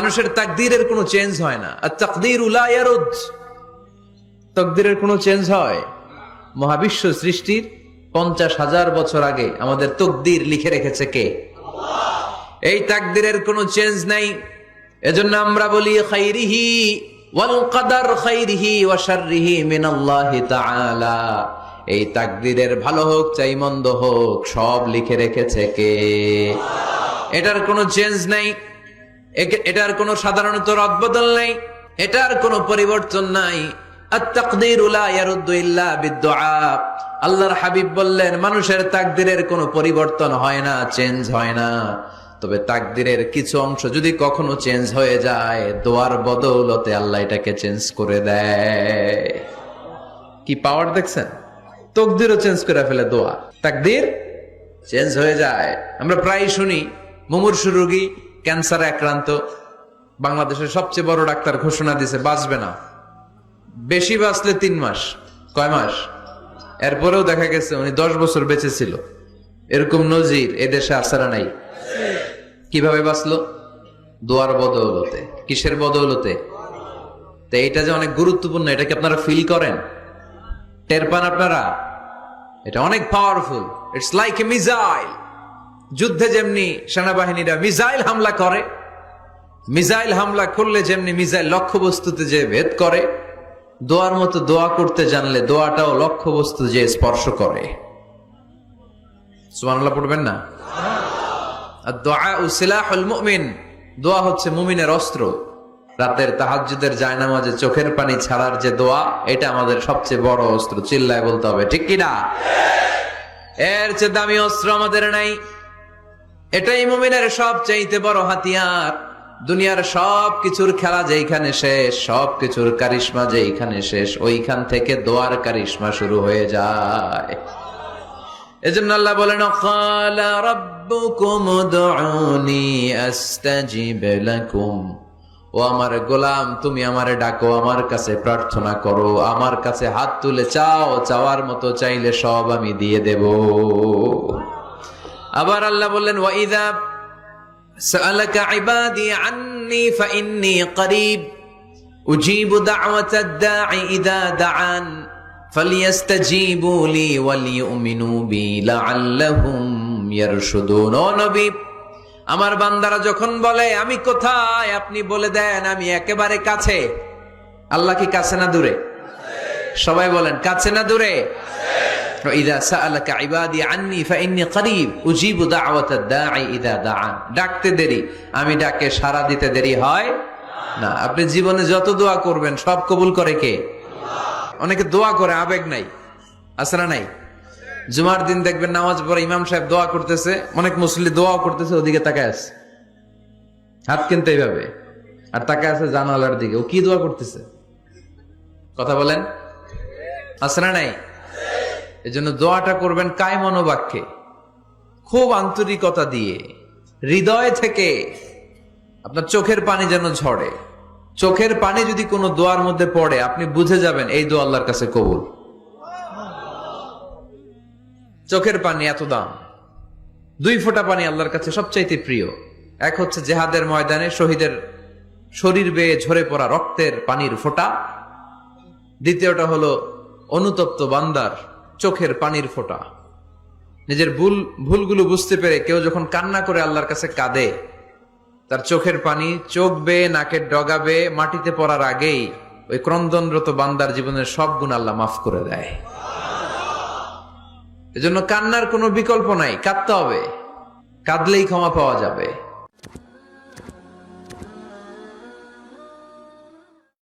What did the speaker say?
মানুষের তাকদীরের কোনো চেঞ্জ হয় না। আর তাকদীরু লা ইয়ারুদ, তাকদীরের কোনো চেঞ্জ হয়? মহাবিশ্ব সৃষ্টির 50,000 বছর আগে আমাদের তাকদীর লিখে রেখেছে কে? এই তাকদীরের কোনো চেঞ্জ নাই। এজন্য আমরা বলি খাইরিহি ওয়াল কদর, খাইরিহি ওয়া শাররিহি মিনাল্লাহি তাআলা। এই তাকদীরের ভালো হোক চাই মন্দ হোক সব লিখে রেখেছে কে? এটার কোনো চেঞ্জ নাই, এটার কোনো সাধারণত রদবদল নাই, এটার কোনো পরিবর্তন নাই। আত-তাকদীরু লা ইয়ারুদ্দু ইল্লা বিদ-দুআ। আল্লাহর হাবিব বললেন মানুষের তাকদীরের কোনো পরিবর্তন হয় না, চেঞ্জ হয় না। তবে তাকদীরের কিছু অংশ যদি কখনো চেঞ্জ হয়ে যায়, দোয়ার বদৌলতে আল্লাহ এটাকে চেঞ্জ করে দেয়। কি পাওয়ার দেখছেন? তাকদীরও চেঞ্জ করে ফেলে দোয়া, তাকদীর চেঞ্জ হয়ে যায়। আমরা প্রায় শুনি মুমূর্ষু রোগী, ক্যান্সারে আক্রান্ত, বাংলাদেশের সবচেয়ে বড় ডাক্তার ঘোষণা দিয়েছে বাঁচবে না, বেশি বাঁচলে 3 মাস। কয় মাস? এরপরেও দেখা গেছে উনি 10 বছর বেঁচে ছিল। এরকম নজির এদেশে আছে না নাই? কিভাবে বাঁচলো? দোয়ার বদৌলতে। কিসের বদৌলতে? তো এটা যে অনেক গুরুত্বপূর্ণ, এটা কি আপনারা ফিল করেন, টের পান আপনারা? এটা অনেক powerful. It's like a missile. যুদ্ধে যেমনি সেনাবাহিনীরা মিসাইল হামলা করে, মিসাইল হামলা করলে যেমনি মিসাইল লক্ষ্যবস্তুতে যে ভেদ করে, দোয়ার মতো দোয়া করতে জানলে দোয়াটাও লক্ষ্যবস্তু যে স্পর্শ করে। সুবহানাল্লাহ পড়বেন না? আর-দুআউ সিলাহুল মুমিন, দোয়া হচ্ছে মুমিনের অস্ত্র। রাতের তাহাজ্জুদের জায়নামাজে চোখের পানি ছাড়ার যে দোয়া, এটা আমাদের সবচেয়ে বড় অস্ত্র। চিল্লায় বলতে হবে ঠিক কি না? এর চেয়ে দামি অস্ত্র আমাদের নাই। এটাই মুমিনের সবচাইতে বড় হাতিয়ার। দুনিয়ার সব কিছুর খেলা যেইখানে শেষ, সব কিছুর কারিশমা যেইখানে শেষ, ওইখান থেকে দোয়ার কারিশমা শুরু হয়ে যায়। এজন্য আল্লাহ বলেন ক্বালা রাব্বুকুম উদউনি আস্তাজিব লাকুম। ও আমার গোলাম, তুমি আমারে ডাকো, আমার কাছে প্রার্থনা করো, আমার কাছে হাত তুলে চাও, চাওয়ার মতো চাইলে সব আমি দিয়ে দেব। আবার আল্লাহ বললেন ওয়া ইযা সাআলাকা ইবাদি আন্নী ফাইন্নী করিব উজিবু দাওয়াতাদ দাঈ ইযা দাআন ফালিয়াস্তাজিবু লি ওয়ালিউমিনু বি লাআল্লাহুম ইয়ারশুদুন। ও নবী, আমার বান্দারা যখন বলে আমি কোথায়, আপনি বলে দেন আমি একেবারে কাছে। আল্লাহ কি কাছে না দূরে? সবাই বলেন কাছে না দূরে? ইযা সাআলাকা ইবাদি আন্নী ফাইন্নী করিব উজিবু দাওয়াতাদ দাঈ ইযা দাআন। ডাকতে দেরি, আমি ডাকে সাড়া দিতে দেরি হয় না। আপনি জীবনে যত দোয়া করবেন সব কবুল করে কে? অনেকে দোয়া করে আবেগ নাই, আছে না নাই? জুমার দিন দেখবেন নামাজ পড়ে ইমাম সাহেব দোয়া করতেছে, অনেক মুসল্লি দোয়া করতেছে, ওদিকে তাকায় আছে, হাত কিনতে এইভাবে, আর তাকায় আছে জানালার দিকে। ও কি দোয়া করতেছে? কথা বলেন, আছে না নাই? এই জন্য দোয়াটা করবেন কায় মনোবাক্যে, খুব আন্তরিকতা দিয়ে, হৃদয় থেকে। আপনার চোখের পানি যেন ঝরে। চোখের পানি যদি কোনো দোয়ার মধ্যে পড়ে, আপনি বুঝে যাবেন এই দোয়া আল্লাহর কাছে কবুল। চোখের পানি এত দাম। 2 ফোঁটা পানি আল্লাহর কাছে সবচাইতে প্রিয়। এক হচ্ছে জেহাদের ময়দানে শহীদের শরীর বেয়ে ঝরে পড়া রক্তের পানির ফোঁটা। দ্বিতীয়টা হলো অনুতপ্ত বান্দার চোখের পানির ফোঁটা। নিজের ভুলগুলো বুঝতে পেরে কেউ যখন কান্না করে আল্লাহর কাছে কাঁদে, তার চোখের পানি চোখ বেয়ে নাকের ডগা বেয়ে মাটিতে পড়ার আগেই ওই ক্রন্দনরত বান্দার জীবনের সব গুণ আল্লাহ মাফ করে দেয়। এজন্য কান্নার কোনো বিকল্প নাই, কাঁদতে হবে, কাঁদলেই ক্ষমা পাওয়া যাবে।